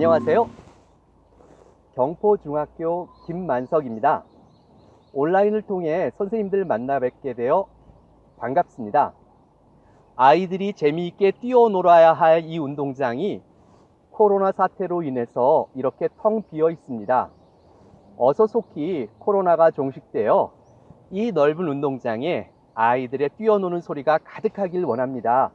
안녕하세요. 경포중학교 김만석입니다. 온라인을 통해 선생님들 만나 뵙게 되어 반갑습니다. 아이들이 재미있게 뛰어놀아야 할 이 운동장이 코로나 사태로 인해서 이렇게 텅 비어 있습니다. 어서 속히 코로나가 종식되어 이 넓은 운동장에 아이들의 뛰어노는 소리가 가득하길 원합니다.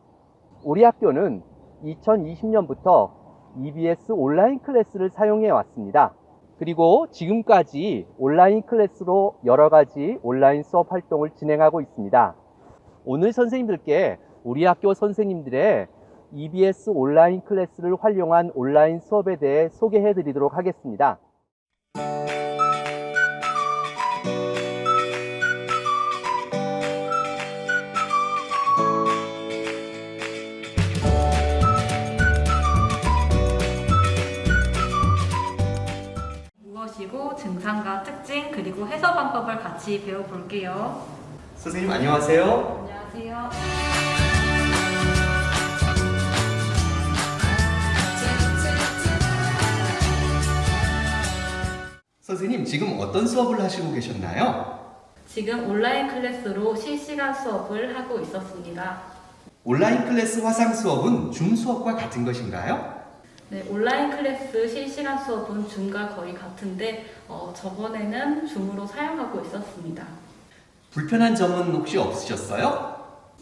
우리 학교는 2020년부터 EBS 온라인 클래스를 사용해 왔습니다. 그리고 지금까지 온라인 클래스로 여러 가지 온라인 수업 활동을 진행하고 있습니다. 오늘 선생님들께 우리 학교 선생님들의 EBS 온라인 클래스를 활용한 온라인 수업에 대해 소개해 드리도록 하겠습니다. 무엇이고 증상과 특징 그리고 해석 방법을 같이 배워볼게요. 선생님 안녕하세요. 안녕하세요. 선생님 지금 어떤 수업을 하시고 계셨나요? 지금 온라인 클래스로 실시간 수업을 하고 있었습니다. 온라인 클래스 화상 수업은 줌 수업과 같은 것인가요? 네, 온라인 클래스 실시간 수업은 줌과 거의 같은데 저번에는 줌으로 사용하고 있었습니다. 불편한 점은 혹시 없으셨어요?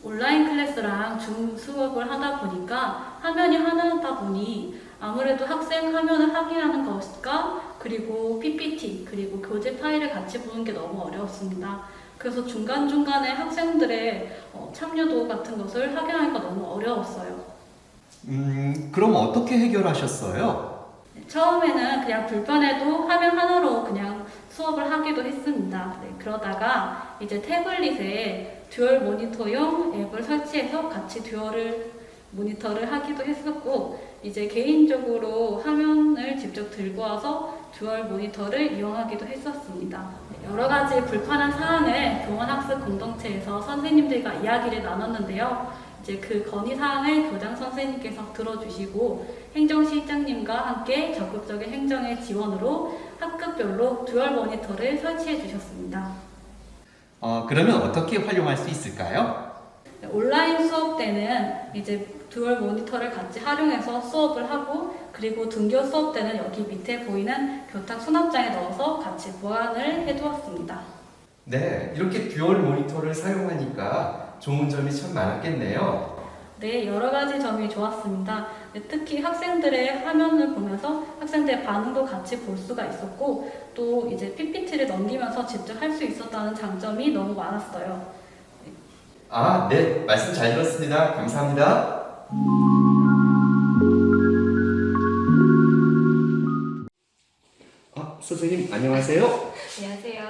온라인 클래스랑 줌 수업을 하다 보니까 화면이 하나다 보니 아무래도 학생 화면을 확인하는 것과 그리고 PPT 그리고 교재 파일을 같이 보는 게 너무 어려웠습니다. 그래서 중간중간에 학생들의 참여도 같은 것을 확인하기가 너무 어려웠어요. 그럼 어떻게 해결하셨어요? 처음에는 그냥 불편해도 화면 하나로 그냥 수업을 하기도 했습니다. 네, 그러다가 이제 태블릿에 듀얼 모니터용 앱을 설치해서 같이 듀얼 모니터를 하기도 했었고, 이제 개인적으로 화면을 직접 들고 와서 듀얼 모니터를 이용하기도 했었습니다. 여러 가지 불편한 사항을 교원학습 공동체에서 선생님들과 이야기를 나눴는데요. 이제 그 건의사항을 교장 선생님께서 들어주시고 행정실장님과 함께 적극적인 행정의 지원으로 학급별로 듀얼 모니터를 설치해 주셨습니다. 그러면 어떻게 활용할 수 있을까요? 온라인 수업 때는 이제 듀얼 모니터를 같이 활용해서 수업을 하고, 그리고 등교 수업 때는 여기 밑에 보이는 교탁 수납장에 넣어서 같이 보관을 해두었습니다. 네, 이렇게 듀얼 모니터를 사용하니까 좋은 점이 참 많았겠네요. 네, 여러 가지 점이 좋았습니다. 특히 학생들의 화면을 보면서 학생들의 반응도 같이 볼 수가 있었고, 또 이제 PPT를 넘기면서 직접 할 수 있었다는 장점이 너무 많았어요. 네, 말씀 잘 들었습니다. 감사합니다. 선생님 안녕하세요. 안녕하세요.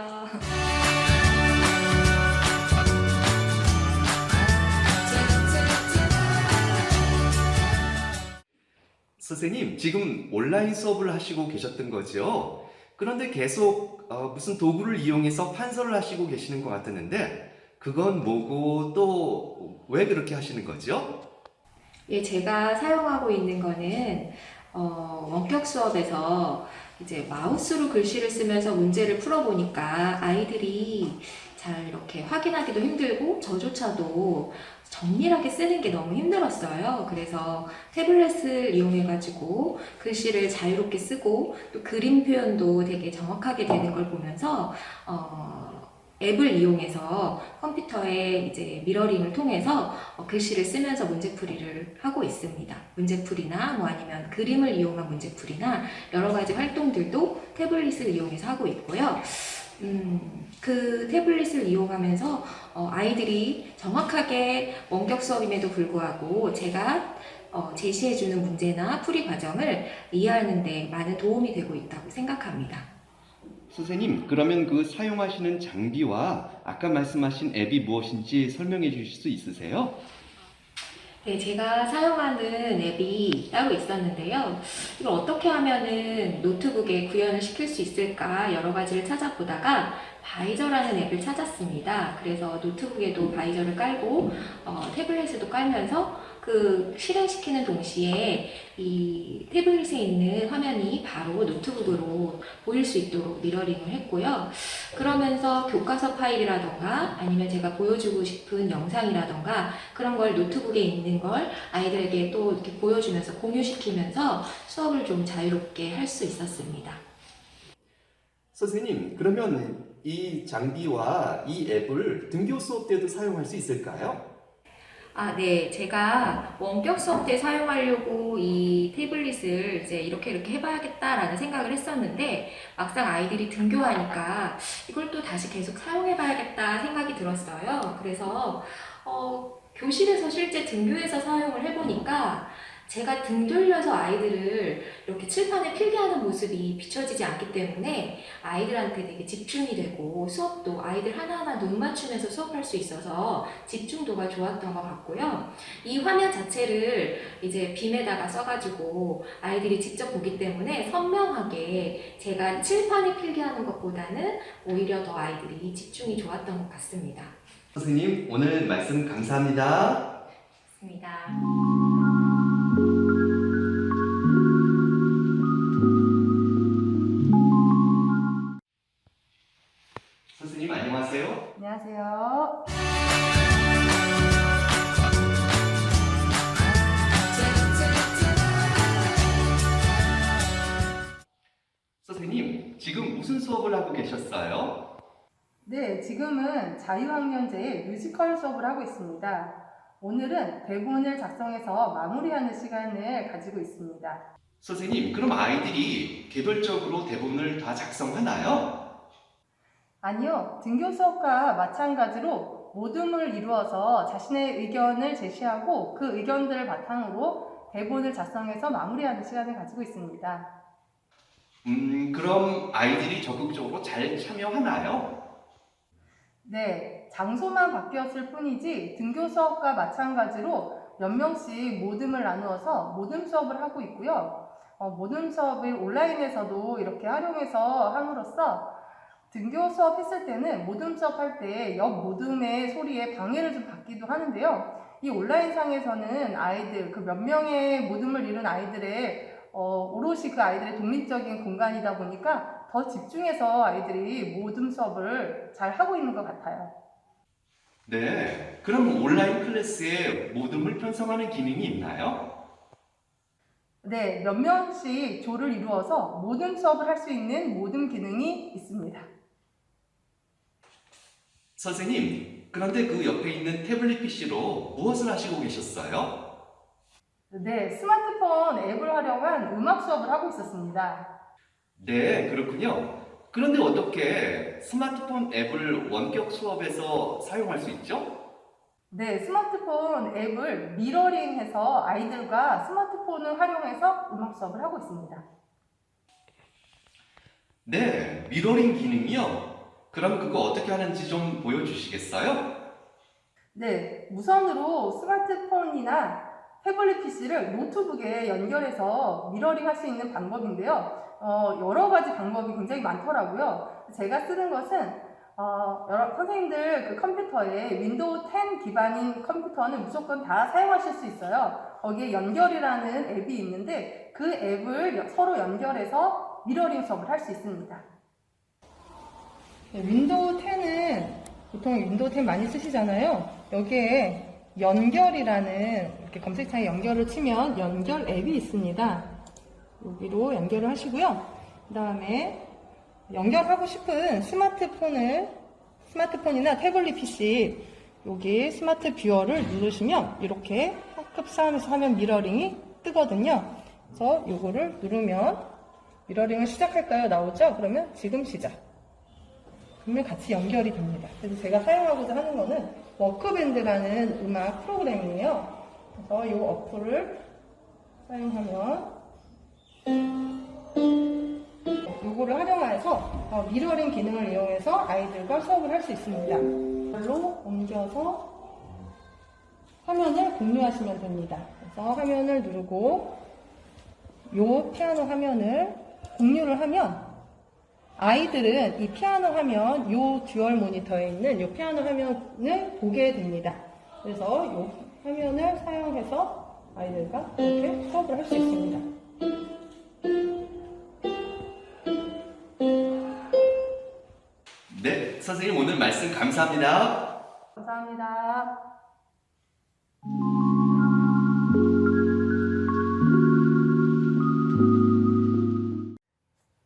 선생님, 지금 온라인 수업을 하시고 계셨던 거죠? 그런데 계속 무슨 도구를 이용해서 판서를 하시고 계시는 것 같았는데 그건 뭐고 또 왜 그렇게 하시는 거죠? 예, 제가 사용하고 있는 거는 원격 수업에서 이제 마우스로 글씨를 쓰면서 문제를 풀어보니까 아이들이 잘 이렇게 확인하기도 힘들고 저조차도 정밀하게 쓰는 게 너무 힘들었어요. 그래서 태블릿을 이용해가지고 글씨를 자유롭게 쓰고 또 그림 표현도 되게 정확하게 되는 걸 보면서 앱을 이용해서 컴퓨터에 이제 미러링을 통해서 글씨를 쓰면서 문제풀이를 하고 있습니다. 문제풀이나 뭐 아니면 그림을 이용한 문제풀이나 여러 가지 활동들도 태블릿을 이용해서 하고 있고요. 그 태블릿을 이용하면서 아이들이 정확하게 원격 수업임에도 불구하고 제가 제시해주는 문제나 풀이 과정을 이해하는 데 많은 도움이 되고 있다고 생각합니다. 선생님, 그러면 그 사용하시는 장비와 아까 말씀하신 앱이 무엇인지 설명해 주실 수 있으세요? 네, 제가 사용하는 앱이 따로 있었는데요. 이걸 어떻게 하면은 노트북에 구현을 시킬 수 있을까 여러 가지를 찾아보다가 바이저라는 앱을 찾았습니다. 그래서 노트북에도 바이저를 깔고 태블릿에도 깔면서 그 실행시키는 동시에 이 태블릿에 있는 화면이 바로 노트북으로 보일 수 있도록 미러링을 했고요. 그러면서 교과서 파일이라던가 아니면 제가 보여주고 싶은 영상이라던가 그런 걸 노트북에 있는 걸 아이들에게 또 이렇게 보여주면서 공유시키면서 수업을 좀 자유롭게 할 수 있었습니다. 선생님, 그러면 이 장비와 이 앱을 등교 수업 때도 사용할 수 있을까요? 네. 제가 원격 수업 때 사용하려고 이 태블릿을 이제 이렇게 해봐야겠다라는 생각을 했었는데 막상 아이들이 등교하니까 이걸 또 다시 계속 사용해봐야겠다 생각이 들었어요. 그래서 교실에서 실제 등교해서 사용을 해보니까 제가 등 돌려서 아이들을 이렇게 칠판에 필기하는 모습이 비춰지지 않기 때문에 아이들한테 되게 집중이 되고 수업도 아이들 하나하나 눈 맞추면서 수업할 수 있어서 집중도가 좋았던 것 같고요. 이 화면 자체를 이제 빔에다가 써가지고 아이들이 직접 보기 때문에 선명하게 제가 칠판에 필기하는 것보다는 오히려 더 아이들이 집중이 좋았던 것 같습니다. 선생님, 오늘 말씀 감사합니다. 맞습니다. 선생님, 안녕하세요. 안녕하세요. 선생님, 지금 무슨 수업을 하고 계셨어요? 네, 지금은 자유학년제의 뮤지컬 수업을 하고 있습니다. 오늘은 대본을 작성해서 마무리하는 시간을 가지고 있습니다. 선생님, 그럼 아이들이 개별적으로 대본을 다 작성하나요? 아니요, 등교 수업과 마찬가지로 모둠을 이루어서 자신의 의견을 제시하고 그 의견들을 바탕으로 대본을 작성해서 마무리하는 시간을 가지고 있습니다. 그럼 아이들이 적극적으로 잘 참여하나요? 네, 장소만 바뀌었을 뿐이지 등교 수업과 마찬가지로 몇 명씩 모둠을 나누어서 모둠 수업을 하고 있고요. 모둠 수업을 온라인에서도 이렇게 활용해서 함으로써 등교 수업 했을 때는 모둠 수업 할 때 옆 모둠의 소리에 방해를 좀 받기도 하는데요. 이 온라인상에서는 아이들, 그 몇 명의 모둠을 이룬 아이들의 오롯이 그 아이들의 독립적인 공간이다 보니까 더 집중해서 아이들이 모둠 수업을 잘 하고 있는 것 같아요. 네, 그럼 온라인 클래스에 모둠을 편성하는 기능이 있나요? 네, 몇 명씩 조를 이루어서 모둠 수업을 할 수 있는 모둠 기능이 있습니다. 선생님, 그런데 그 옆에 있는 태블릿 PC로 무엇을 하시고 계셨어요? 네, 스마트폰 앱을 활용한 음악 수업을 하고 있었습니다. 네, 그렇군요. 그런데 어떻게 스마트폰 앱을 원격 수업에서 사용할 수 있죠? 네, 스마트폰 앱을 미러링해서 아이들과 스마트폰을 활용해서 음악 수업을 하고 있습니다. 네, 미러링 기능이요? 그럼 그거 어떻게 하는지 좀 보여주시겠어요? 네, 무선으로 스마트폰이나 태블릿 PC를 노트북에 연결해서 미러링 할 수 있는 방법인데요. 여러 가지 방법이 굉장히 많더라고요. 제가 쓰는 것은 여러 선생님들 그 컴퓨터에 윈도우 10 기반인 컴퓨터는 무조건 다 사용하실 수 있어요. 거기에 연결이라는 앱이 있는데 그 앱을 서로 연결해서 미러링 수업을 할 수 있습니다. 네, 윈도우 10은 보통 윈도우 10 많이 쓰시잖아요. 여기에 연결이라는 이렇게 검색창에 연결을 치면 연결 앱이 있습니다. 여기로 연결을 하시고요. 그 다음에 연결하고 싶은 스마트폰이나 태블릿 PC 여기 스마트 뷰어를 누르시면 이렇게 학급 사항에서 화면 미러링이 뜨거든요. 그래서 요거를 누르면 미러링을 시작할까요? 나오죠? 그러면 지금 시작. 그러면 같이 연결이 됩니다. 그래서 제가 사용하고자 하는 거는 워크밴드라는 음악 프로그램이에요. 그래서 이 어플을 사용하면 요거를 활용해서 미러링 기능을 이용해서 아이들과 수업을 할 수 있습니다. 이걸로 옮겨서 화면을 공유하시면 됩니다. 그래서 화면을 누르고 요 피아노 화면을 공유를 하면 아이들은 이 피아노 화면, 요 듀얼 모니터에 있는 요 피아노 화면을 보게 됩니다. 그래서 요 화면을 사용해서 아이들과 이렇게 수업을 할 수 있습니다. 네, 선생님 오늘 말씀 감사합니다. 감사합니다.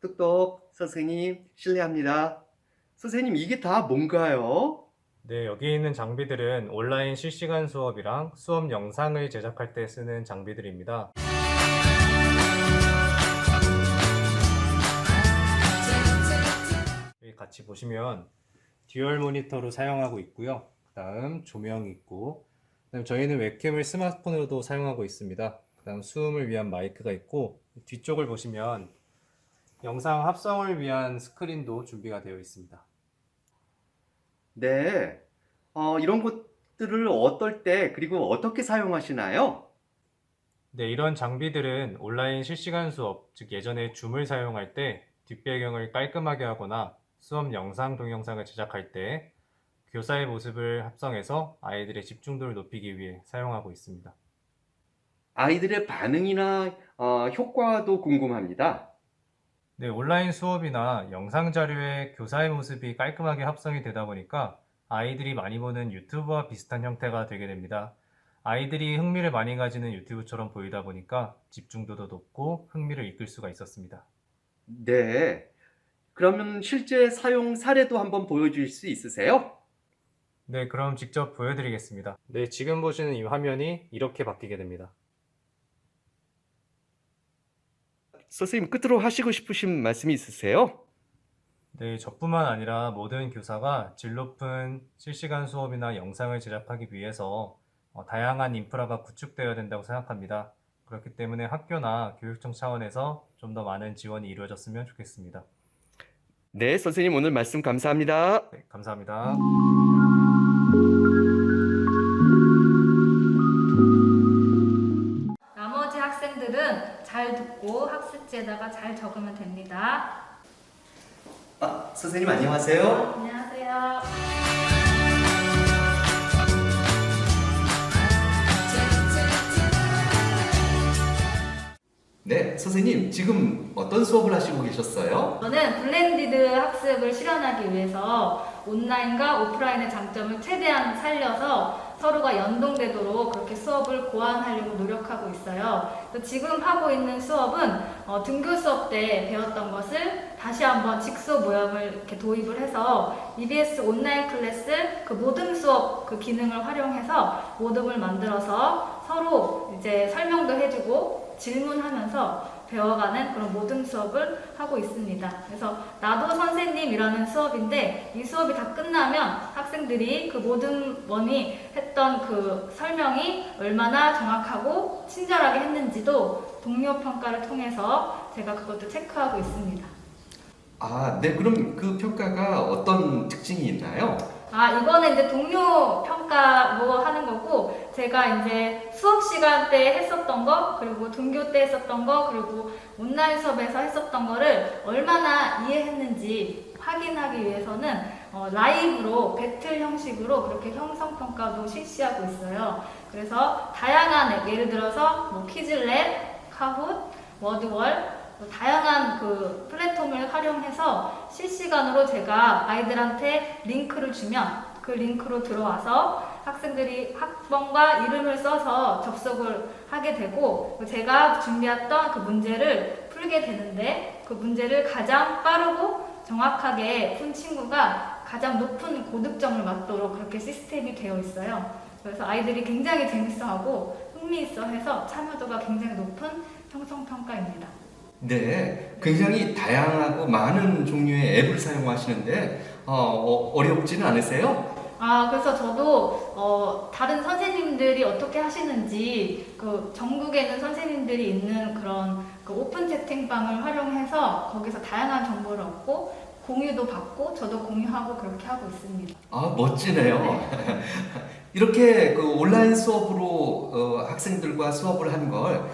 똑똑 선생님 실례합니다. 선생님 이게 다 뭔가요? 네, 여기 있는 장비들은 온라인 실시간 수업이랑 수업 영상을 제작할 때 쓰는 장비들입니다. 여기 같이 보시면 듀얼 모니터로 사용하고 있고요. 그 다음 조명이 있고, 그다음 저희는 웹캠을 스마트폰으로도 사용하고 있습니다. 그 다음 수음을 위한 마이크가 있고, 뒤쪽을 보시면 영상 합성을 위한 스크린도 준비가 되어 있습니다. 네, 이런 것들을 어떨 때 그리고 어떻게 사용하시나요? 네, 이런 장비들은 온라인 실시간 수업, 즉 예전에 줌을 사용할 때 뒷배경을 깔끔하게 하거나 수업 영상 동영상을 제작할 때 교사의 모습을 합성해서 아이들의 집중도를 높이기 위해 사용하고 있습니다. 아이들의 반응이나 효과도 궁금합니다. 네, 온라인 수업이나 영상 자료에 교사의 모습이 깔끔하게 합성이 되다 보니까 아이들이 많이 보는 유튜브와 비슷한 형태가 되게 됩니다. 아이들이 흥미를 많이 가지는 유튜브처럼 보이다 보니까 집중도도 높고 흥미를 이끌 수가 있었습니다. 네, 그러면 실제 사용 사례도 한번 보여줄 수 있으세요? 네, 그럼 직접 보여드리겠습니다. 네, 지금 보시는 이 화면이 이렇게 바뀌게 됩니다. 선생님 끝으로 하시고 싶으신 말씀이 있으세요? 네, 저뿐만 아니라 모든 교사가 질 높은 실시간 수업이나 영상을 제작하기 위해서 다양한 인프라가 구축되어야 된다고 생각합니다. 그렇기 때문에 학교나 교육청 차원에서 좀 더 많은 지원이 이루어졌으면 좋겠습니다. 네, 선생님 오늘 말씀 감사합니다. 네, 감사합니다. 나머지 학생들은 잘 듣고 학습지에다가 잘 적으면 됩니다. 선생님 안녕하세요. 안녕하세요. 네, 선생님 지금 어떤 수업을 하시고 계셨어요? 저는 블렌디드 학습을 실현하기 위해서 온라인과 오프라인의 장점을 최대한 살려서 서로가 연동되도록 그렇게 수업을 고안하려고 노력하고 있어요. 그래서 지금 하고 있는 수업은 등교 수업 때 배웠던 것을 다시 한번 직소 모형을 이렇게 도입을 해서 EBS 온라인 클래스 그 모듬 수업 그 기능을 활용해서 모듬을 만들어서 서로 이제 설명도 해주고 질문하면서 배워가는 그런 모든 수업을 하고 있습니다. 그래서 나도 선생님이라는 수업인데 이 수업이 다 끝나면 학생들이 그 모든 원이 했던 그 설명이 얼마나 정확하고 친절하게 했는지도 동료 평가를 통해서 제가 그것도 체크하고 있습니다. 네, 그럼 그 평가가 어떤 특징이 있나요? 이거는 이제 동료 평가로 하는 거고, 제가 이제 수업 시간 때 했었던 거, 그리고 등교 때 했었던 거, 그리고 온라인 수업에서 했었던 거를 얼마나 이해했는지 확인하기 위해서는 라이브로 배틀 형식으로 그렇게 형성평가도 실시하고 있어요. 그래서 다양한, 예를 들어서 뭐 퀴즐렛, 카훗, 워드월, 다양한 그 플랫폼을 활용해서 실시간으로 제가 아이들한테 링크를 주면 그 링크로 들어와서 학생들이 학번과 이름을 써서 접속을 하게 되고 제가 준비했던 그 문제를 풀게 되는데 그 문제를 가장 빠르고 정확하게 푼 친구가 가장 높은 고득점을 맞도록 그렇게 시스템이 되어 있어요. 그래서 아이들이 굉장히 재밌어하고 흥미있어해서 참여도가 굉장히 높은 형성평가입니다. 네, 굉장히 다양하고 많은 종류의 앱을 사용하시는데 어렵지는 않으세요? 그래서 저도 다른 선생님들이 어떻게 하시는지 그 전국에 있는 선생님들이 있는 그런 그 오픈 채팅방을 활용해서 거기서 다양한 정보를 얻고 공유도 받고 저도 공유하고 그렇게 하고 있습니다. 멋지네요. 네. 이렇게 그 온라인 수업으로 학생들과 수업을 한 걸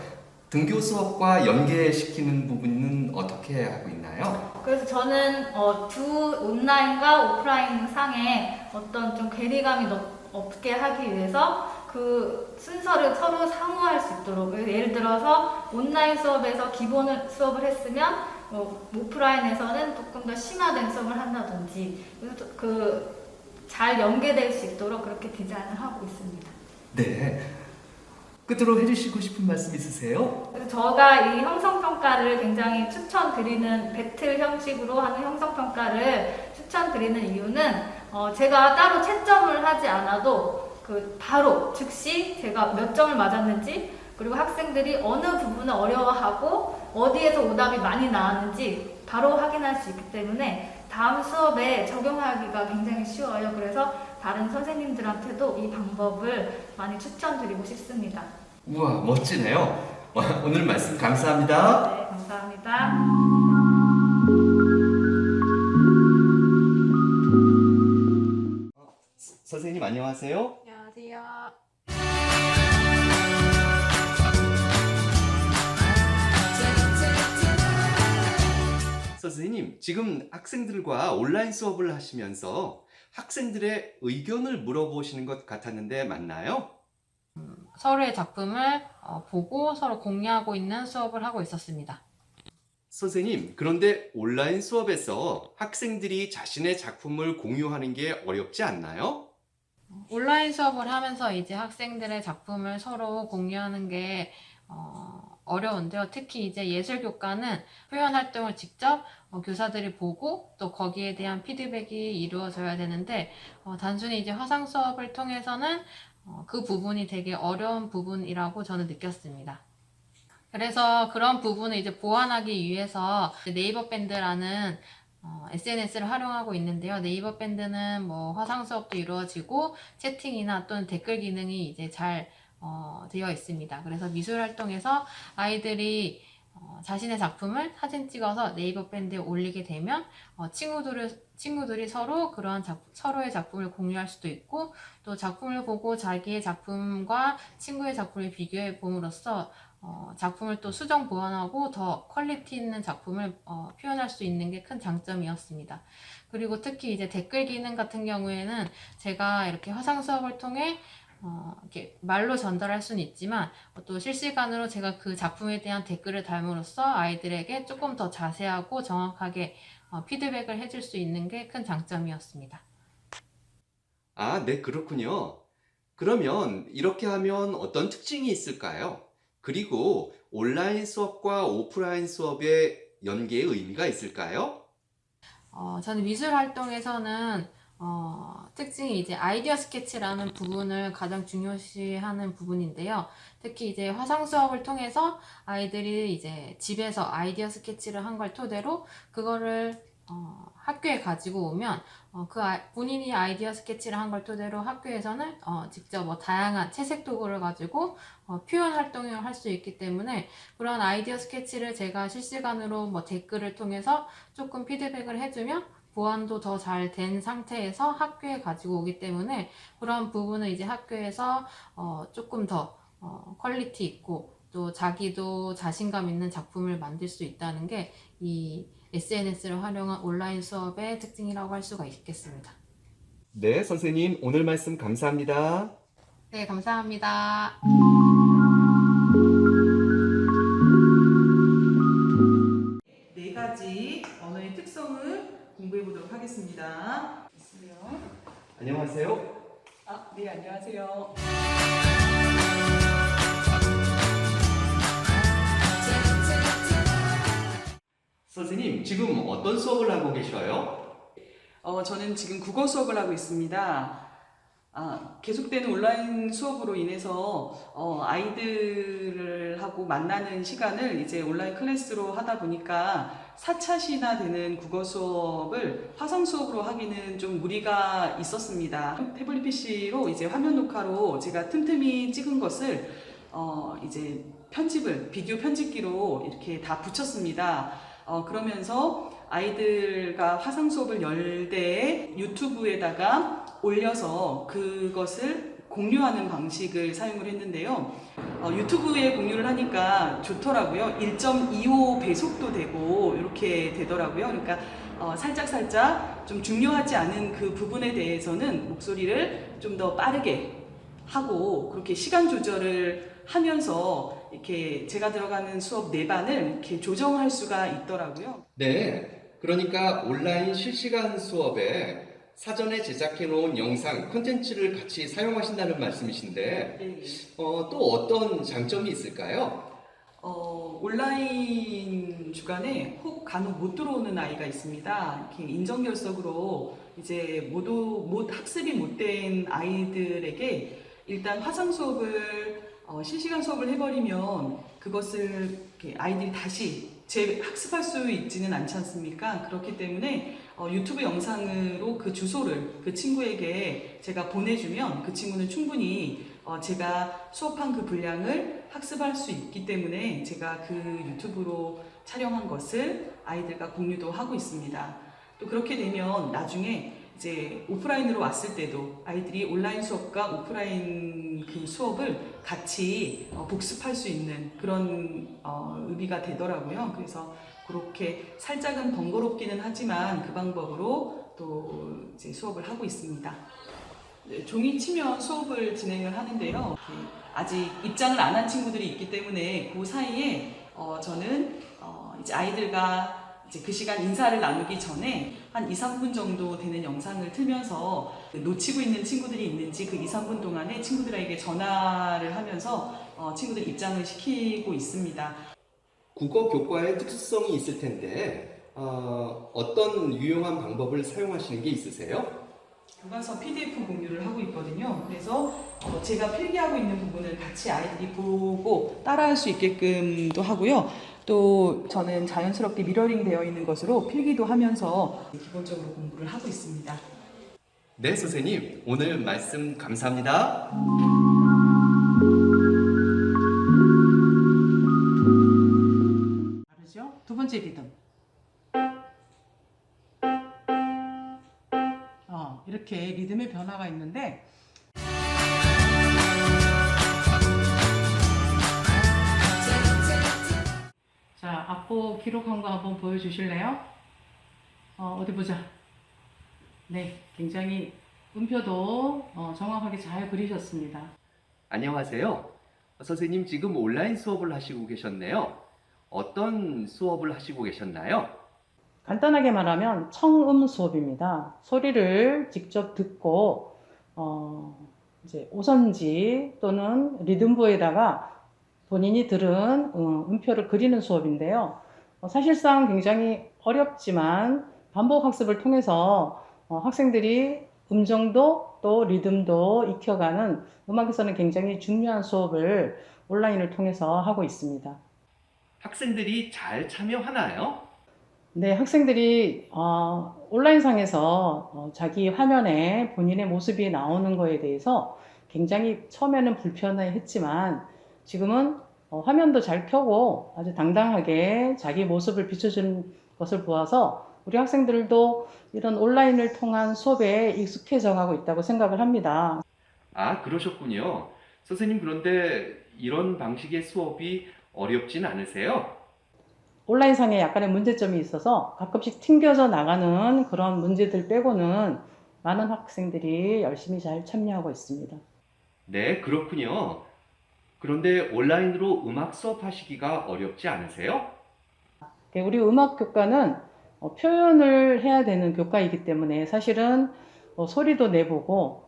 등교 수업과 연계시키는 부분은 어떻게 하고 있나요? 그래서 저는 두 온라인과 오프라인 상에 어떤 좀 괴리감이 없게 하기 위해서 그 순서를 서로 상호할 수 있도록, 예를 들어서 온라인 수업에서 기본 수업을 했으면 오프라인에서는 조금 더 심화된 수업을 한다든지 잘 연계될 수 있도록 그렇게 디자인을 하고 있습니다. 네. 끝으로 해주시고 싶은 말씀 있으세요? 그래서 제가 이 형성평가를 굉장히 추천드리는, 배틀 형식으로 하는 형성평가를 추천드리는 이유는 제가 따로 채점을 하지 않아도 바로 즉시 제가 몇 점을 맞았는지, 그리고 학생들이 어느 부분을 어려워하고 어디에서 오답이 많이 나왔는지 바로 확인할 수 있기 때문에 다음 수업에 적용하기가 굉장히 쉬워요. 그래서 다른 선생님들한테도 이 방법을 많이 추천드리고 싶습니다. 우와, 멋지네요. 오늘 말씀 감사합니다. 네, 감사합니다. 선생님 안녕하세요. 안녕하세요. 선생님, 지금 학생들과 온라인 수업을 하시면서 학생들의 의견을 물어보시는 것 같았는데 맞나요? 서로의 작품을 보고 서로 공유하고 있는 수업을 하고 있었습니다. 선생님, 그런데 온라인 수업에서 학생들이 자신의 작품을 공유하는 게 어렵지 않나요? 온라인 수업을 하면서 이제 학생들의 작품을 서로 공유하는 게 어려운데요. 특히 이제 예술교과는 표현 활동을 직접 교사들이 보고 또 거기에 대한 피드백이 이루어져야 되는데 단순히 이제 화상 수업을 통해서는 그 부분이 되게 어려운 부분이라고 저는 느꼈습니다. 그래서 그런 부분을 이제 보완하기 위해서 네이버 밴드라는 SNS를 활용하고 있는데요. 네이버 밴드는 뭐 화상 수업도 이루어지고 채팅이나 또는 댓글 기능이 이제 잘 되어 있습니다. 그래서 미술 활동에서 아이들이 자신의 작품을 사진 찍어서 네이버 밴드에 올리게 되면 친구들이 서로 그러한 서로의 작품을 공유할 수도 있고, 또 작품을 보고 자기의 작품과 친구의 작품을 비교해 봄으로써 작품을 또 수정 보완하고 더 퀄리티 있는 작품을 표현할 수 있는 게 큰 장점이었습니다. 그리고 특히 이제 댓글 기능 같은 경우에는 제가 이렇게 화상 수업을 통해 이렇게 말로 전달할 수는 있지만 또 실시간으로 제가 그 작품에 대한 댓글을 달므로써 아이들에게 조금 더 자세하고 정확하게 피드백을 해줄 수 있는 게 큰 장점이었습니다. 아, 네, 그렇군요. 그러면 이렇게 하면 어떤 특징이 있을까요? 그리고 온라인 수업과 오프라인 수업의 연계의 의미가 있을까요? 저는 미술 활동에서는 특징이 이제 아이디어 스케치라는 부분을 가장 중요시하는 부분인데요. 특히 이제 화상 수업을 통해서 아이들이 이제 집에서 아이디어 스케치를 한 걸 토대로 그거를 학교에 가지고 오면 본인이 아이디어 스케치를 한 걸 토대로 학교에서는 직접 다양한 채색 도구를 가지고 표현 활동을 할 수 있기 때문에 그런 아이디어 스케치를 제가 실시간으로 댓글을 통해서 조금 피드백을 해주면 보완도 더 잘 된 상태에서 학교에 가지고 오기 때문에 그런 부분을 이제 학교에서 조금 더 퀄리티 있고 또 자기도 자신감 있는 작품을 만들 수 있다는 게 이 SNS를 활용한 온라인 수업의 특징이라고 할 수가 있겠습니다. 네, 선생님, 오늘 말씀 감사합니다. 네, 감사합니다. 네 가지 언어의 특성을 공부해 보도록 하겠습니다. 안녕하세요. 네, 안녕하세요. 선생님, 지금 어떤 수업을 하고 계셔요? 저는 지금 국어 수업을 하고 있습니다. 계속되는 온라인 수업으로 인해서 아이들하고 만나는 시간을 이제 온라인 클래스로 하다 보니까 4차시나 되는 국어 수업을 화상 수업으로 하기는 좀 무리가 있었습니다. 태블릿 PC로 이제 화면 녹화로 제가 틈틈이 찍은 것을 이제 비디오 편집기로 이렇게 다 붙였습니다. 그러면서 아이들과 화상 수업을 열 때에 유튜브에다가 올려서 그것을 공유하는 방식을 사용을 했는데요. 유튜브에 공유를 하니까 좋더라고요. 1.25 배속도 되고 이렇게 되더라고요. 그러니까 살짝 좀 중요하지 않은 그 부분에 대해서는 목소리를 좀 더 빠르게 하고 그렇게 시간 조절을 하면서 이렇게 제가 들어가는 수업 4반을 이렇게 조정할 수가 있더라고요. 네, 그러니까 온라인 실시간 수업에 사전에 제작해 놓은 영상, 콘텐츠를 같이 사용하신다는 말씀이신데 네. 또 어떤 장점이 있을까요? 온라인 주간에 혹 간혹 못 들어오는 아이가 있습니다. 이렇게 인정결석으로 이제 학습이 못된 아이들에게 일단 화상 수업을 실시간 수업을 해버리면 그것을 이렇게 아이들이 다시 재학습할 수 있지는 않지 않습니까? 그렇기 때문에 유튜브 영상으로 그 주소를 그 친구에게 제가 보내주면 그 친구는 충분히 제가 수업한 그 분량을 학습할 수 있기 때문에 제가 그 유튜브로 촬영한 것을 아이들과 공유도 하고 있습니다. 또 그렇게 되면 나중에 이제 오프라인으로 왔을 때도 아이들이 온라인 수업과 오프라인 그 수업을 같이 복습할 수 있는 그런 의미가 되더라고요. 그래서 그렇게 살짝은 번거롭기는 하지만 그 방법으로 또 이제 수업을 하고 있습니다. 네, 종이 치면 수업을 진행을 하는데요. 아직 입장을 안 한 친구들이 있기 때문에 그 사이에 저는 이제 아이들과 이제 그 시간 인사를 나누기 전에 한 2, 3분 정도 되는 영상을 틀면서 놓치고 있는 친구들이 있는지 그 2, 3분 동안에 친구들에게 전화를 하면서 친구들 입장을 시키고 있습니다. 국어 교과의 특수성이 있을 텐데 어떤 유용한 방법을 사용하시는 게 있으세요? 교과서 PDF 공유를 하고 있거든요. 그래서 제가 필기하고 있는 부분을 같이 아이들이 보고 따라할 수 있게끔도 하고요. 또 저는 자연스럽게 미러링 되어 있는 것으로 필기도 하면서 기본적으로 공부를 하고 있습니다. 네, 선생님. 오늘 말씀 감사합니다. 다르죠? 두 번째 리듬. 이렇게 리듬의 변화가 있는데 자, 악보 기록한 거 한번 보여주실래요? 어디 보자. 네, 굉장히 음표도 정확하게 잘 그리셨습니다. 안녕하세요. 선생님 지금 온라인 수업을 하시고 계셨네요. 어떤 수업을 하시고 계셨나요? 간단하게 말하면 청음 수업입니다. 소리를 직접 듣고 이제 오선지 또는 리듬부에다가 본인이 들은 음표를 그리는 수업인데요. 사실상 굉장히 어렵지만 반복 학습을 통해서 학생들이 음정도 또 리듬도 익혀가는 음악에서는 굉장히 중요한 수업을 온라인을 통해서 하고 있습니다. 학생들이 잘 참여하나요? 네, 학생들이 온라인상에서 자기 화면에 본인의 모습이 나오는 거에 대해서 굉장히 처음에는 불편해했지만 지금은 화면도 잘 켜고 아주 당당하게 자기 모습을 비춰주는 것을 보아서 우리 학생들도 이런 온라인을 통한 수업에 익숙해져 가고 있다고 생각을 합니다. 아, 그러셨군요. 선생님, 그런데 이런 방식의 수업이 어렵진 않으세요? 온라인상에 약간의 문제점이 있어서 가끔씩 튕겨져 나가는 그런 문제들 빼고는 많은 학생들이 열심히 잘 참여하고 있습니다. 네, 그렇군요. 그런데 온라인으로 음악 수업 하시기가 어렵지 않으세요? 우리 음악교과는 표현을 해야 되는 교과이기 때문에 사실은 소리도 내보고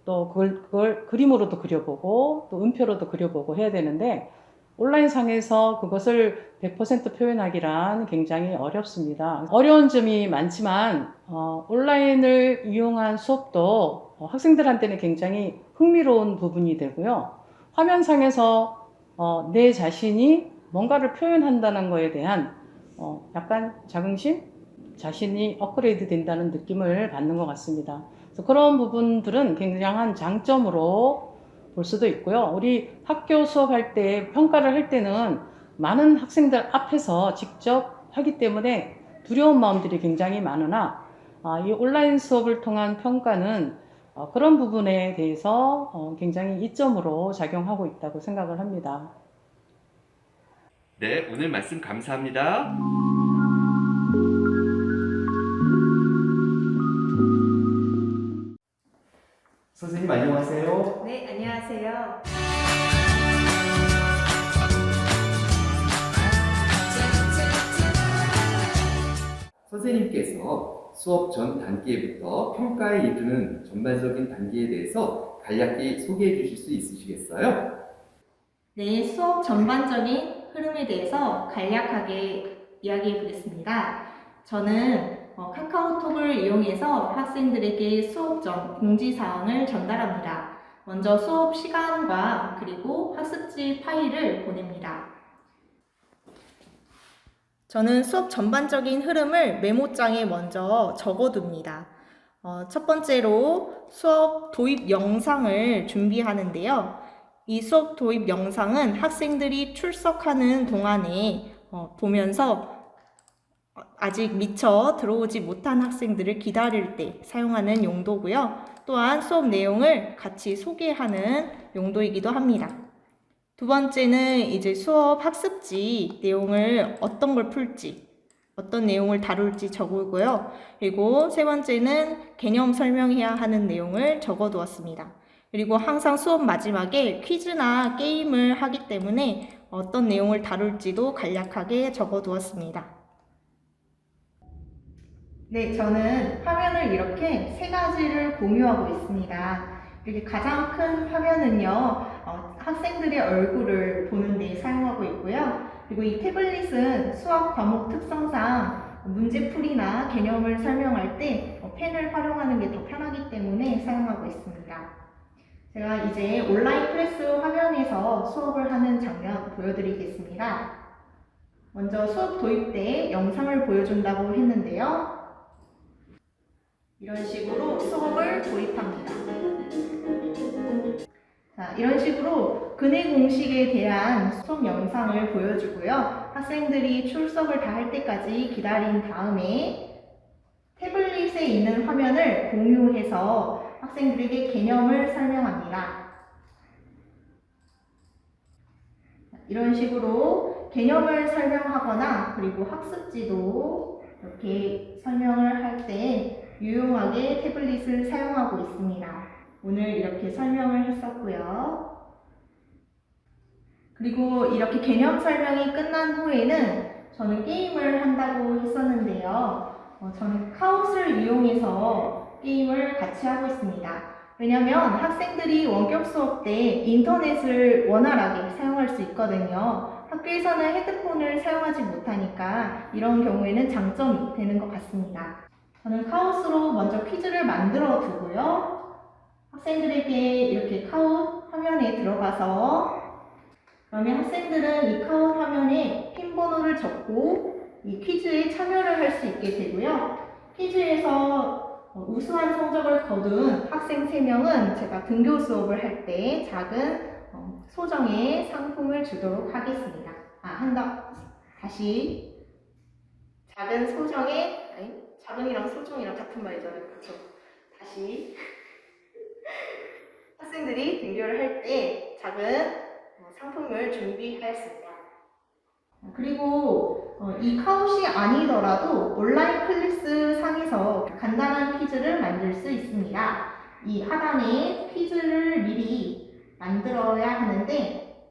또 그걸 그림으로도 그려보고 또 음표로도 그려보고 해야 되는데 온라인상에서 그것을 100% 표현하기란 굉장히 어렵습니다. 어려운 점이 많지만 온라인을 이용한 수업도 학생들한테는 굉장히 흥미로운 부분이 되고요. 화면상에서 내 자신이 뭔가를 표현한다는 것에 대한 약간 자긍심? 자신이 업그레이드 된다는 느낌을 받는 것 같습니다. 그래서 그런 부분들은 굉장한 장점으로 볼 수도 있고요. 우리 학교 수업할 때 평가를 할 때는 많은 학생들 앞에서 직접 하기 때문에 두려운 마음들이 굉장히 많으나 이 온라인 수업을 통한 평가는 그런 부분에 대해서 굉장히 이점으로 작용하고 있다고 생각을 합니다. 네, 오늘 말씀 감사합니다. 선생님 안녕하세요. 네, 안녕하세요. 선생님께서 수업 전 단계부터 평가에 이르는 전반적인 단계에 대해서 간략히 소개해 주실 수 있으시겠어요? 네, 수업 전반적인 흐름에 대해서 간략하게 이야기해 보겠습니다. 저는 카카오톡을 이용해서 학생들에게 수업 전 공지사항을 전달합니다. 먼저 수업 시간과 그리고 학습지 파일을 보냅니다. 저는 수업 전반적인 흐름을 메모장에 먼저 적어둡니다. 첫 번째로 수업 도입 영상을 준비하는데요. 이 수업 도입 영상은 학생들이 출석하는 동안에 보면서 아직 미처 들어오지 못한 학생들을 기다릴 때 사용하는 용도고요. 또한 수업 내용을 같이 소개하는 용도이기도 합니다. 두 번째는 이제 수업 학습지 내용을 어떤 걸 풀지, 어떤 내용을 다룰지 적고요. 그리고 세 번째는 개념 설명해야 하는 내용을 적어두었습니다. 그리고 항상 수업 마지막에 퀴즈나 게임을 하기 때문에 어떤 내용을 다룰지도 간략하게 적어두었습니다. 네, 저는 화면을 이렇게 세 가지를 공유하고 있습니다. 이렇게 가장 큰 화면은요, 학생들의 얼굴을 보는 데 사용하고 있고요. 그리고 이 태블릿은 수학 과목 특성상 문제풀이나 개념을 설명할 때 펜을 활용하는 게 더 편하기 때문에 사용하고 있습니다. 제가 이제 온라인 클래스 화면에서 수업을 하는 장면 보여드리겠습니다. 먼저 수업 도입 때 영상을 보여준다고 했는데요. 이런 식으로 수업을 도입합니다. 자, 이런 식으로 근해 공식에 대한 수업 영상을 보여주고요. 학생들이 출석을 다 할 때까지 기다린 다음에 태블릿에 있는 화면을 공유해서 학생들에게 개념을 설명합니다. 이런 식으로 개념을 설명하거나 그리고 학습지도 이렇게 설명을 할 때 유용하게 태블릿을 사용하고 있습니다. 오늘 이렇게 설명을 했었고요. 그리고 이렇게 개념 설명이 끝난 후에는 저는 게임을 한다고 했었는데요. 저는 카오스를 이용해서 게임을 같이 하고 있습니다. 왜냐하면 학생들이 원격 수업 때 인터넷을 원활하게 사용할 수 있거든요. 학교에서는 헤드폰을 사용하지 못하니까 이런 경우에는 장점이 되는 것 같습니다. 저는 카오스로 먼저 퀴즈를 만들어 두고요. 학생들에게 이렇게 카웃 화면에 들어가서 그러면 학생들은 이 카웃 화면에 핀 번호를 적고 이 퀴즈에 참여를 할 수 있게 되고요. 퀴즈에서 우수한 성적을 거둔 학생 3명은 제가 등교 수업을 할 때 작은 소정의 상품을 주도록 하겠습니다. 다시 작은 소정의 작은이랑 소정이랑 같은 말이잖아요. 그렇죠? 다시 학생들이 등교를 할 때 작은 상품을 준비하였습니다. 그리고 이 카웃이 아니더라도 온라인 클래스 상에서 간단한 퀴즈를 만들 수 있습니다. 이 하단에 퀴즈를 미리 만들어야 하는데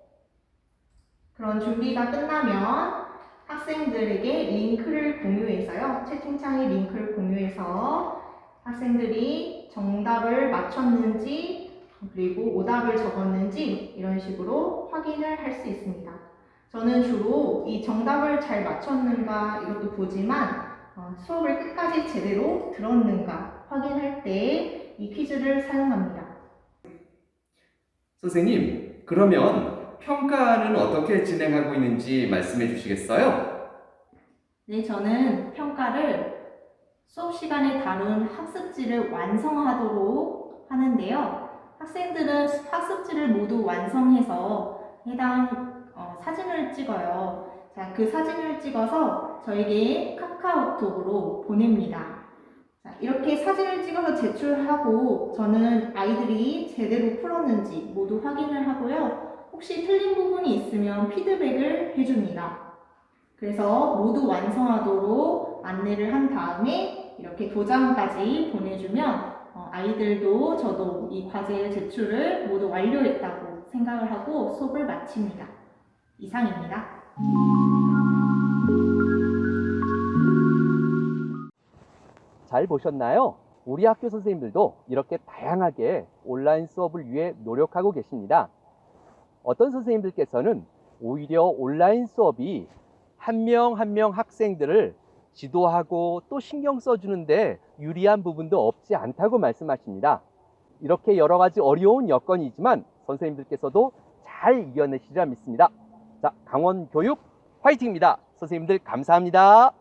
그런 준비가 끝나면 학생들에게 링크를 공유해서요. 채팅창에 링크를 공유해서 학생들이 정답을 맞췄는지 그리고 오답을 적었는지 이런 식으로 확인을 할 수 있습니다. 저는 주로 이 정답을 잘 맞췄는가 이것도 보지만 수업을 끝까지 제대로 들었는가 확인할 때 이 퀴즈를 사용합니다. 선생님, 그러면 평가는 어떻게 진행하고 있는지 말씀해 주시겠어요? 네, 저는 평가를 수업 시간에 다룬 학습지를 완성하도록 하는데요. 학생들은 학습지를 모두 완성해서 해당 사진을 찍어요. 자, 그 사진을 찍어서 저에게 카카오톡으로 보냅니다. 자, 자, 이렇게 사진을 찍어서 제출하고 저는 아이들이 제대로 풀었는지 모두 확인을 하고요. 혹시 틀린 부분이 있으면 피드백을 해줍니다. 그래서 모두 완성하도록 안내를 한 다음에 이렇게 도장까지 보내주면 아이들도 저도 이 과제 제출을 모두 완료했다고 생각을 하고 수업을 마칩니다. 이상입니다. 잘 보셨나요? 우리 학교 선생님들도 이렇게 다양하게 온라인 수업을 위해 노력하고 계십니다. 어떤 선생님들께서는 오히려 온라인 수업이 한 명 한 명 학생들을 지도하고 또 신경 써주는데 유리한 부분도 없지 않다고 말씀하십니다. 이렇게 여러 가지 어려운 여건이지만 선생님들께서도 잘 이겨내시리라 믿습니다. 자, 강원교육 화이팅입니다. 선생님들 감사합니다.